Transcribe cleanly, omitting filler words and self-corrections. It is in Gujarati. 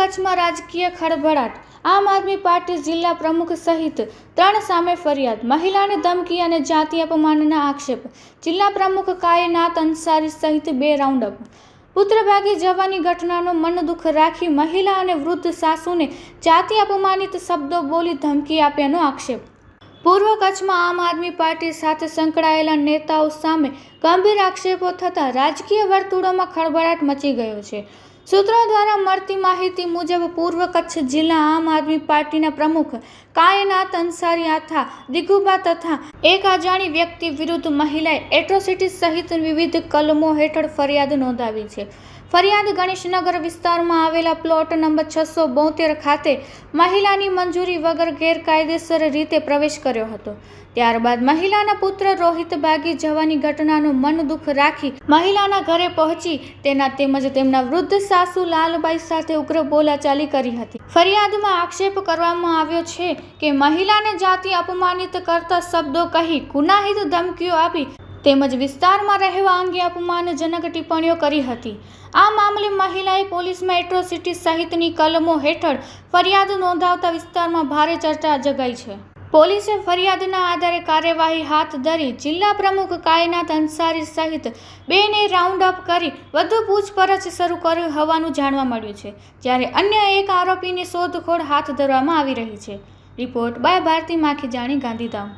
કચ્છમાં રાજકીય ખળભળાટ। આમ આદમી પાર્ટી જિલ્લા પ્રમુખ સહિત 3 સામે ફરિયાદ। મહિલાને ધમકી અને જાતિ અપમાનના આક્ષેપ। જિલ્લા પ્રમુખ કાયનાત અંસારી સહિત 2 રાઉન્ડ અપ। પુત્ર ભાગી જવાની ઘટનાનો મન દુઃખ રાખી મહિલા અને વૃદ્ધ સાસુને જાતિ અપમાનિત શબ્દો બોલી ધમકી આપ્યાનો આક્ષેપ। પૂર્વ કચ્છમાં આમ આદમી પાર્ટી સાથે સંકળાયેલા નેતાઓ સામે ગંભીર આક્ષેપો થતા રાજકીય વર્તુળોમાં ખળભળાટ મચી ગયો છે। સૂત્રો દ્વારા મળતી માહિતી મુજબ પૂર્વ કચ્છ જિલ્લા આમ આદમી પાર્ટીના પ્રમુખ કાયનાત અંસારી આથા દિગુબા તથા એક અજાણી વ્યક્તિ વિરુદ્ધ મહિલાએ એટ્રોસિટી સહિત વિવિધ કલમો હેઠળ ફરિયાદ નોંધાવી છે। ફરિયાદ ગણેશનગર વિસ્તારમાં આવેલા પ્લોટ નંબર 672 ખાતે મહિલાની મંજૂરી વગર ગેરકાયદેસર રીતે પ્રવેશ કર્યો હતો। ત્યારબાદ મહિલાના પુત્ર રોહિત ભાગી જવાની ઘટનાનું મન દુઃખ રાખી મહિલાના ઘરે પહોંચી તેના તેમજ તેમના વૃદ્ધ સાસુ લાલબાઈ સાથે ઉગ્ર બોલાચાલી કરી હતી। ફરિયાદમાં આક્ષેપ કરવામાં આવ્યો છે કે મહિલાને જાતિ અપમાનિત કરતા શબ્દો કહી ગુનાહિત ધમકીઓ આપી તેમજ વિસ્તારમાં રહેવા અંગે અપમાનજનક ટિપ્પણીઓ કરી હતી। આ મામલે મહિલાએ પોલીસમાં એટ્રોસિટી સહિતની કલમો હેઠળ ફરિયાદ નોંધાવતા વિસ્તારમાં ભારે ચર્ચા જગાઈ છે। પોલીસે ફરિયાદના આધારે કાર્યવાહી હાથ ધરી જિલ્લા પ્રમુખ કાયનાત અંસારી સહિત 2ને રાઉન્ડ અપ કરી વધુ પૂછપરછ શરૂ કરી હોવાનું જાણવા મળ્યું છે, જ્યારે અન્ય એક આરોપીની શોધખોળ હાથ ધરવામાં આવી રહી છે। Report by Bharati Makhijani, Gandhidham.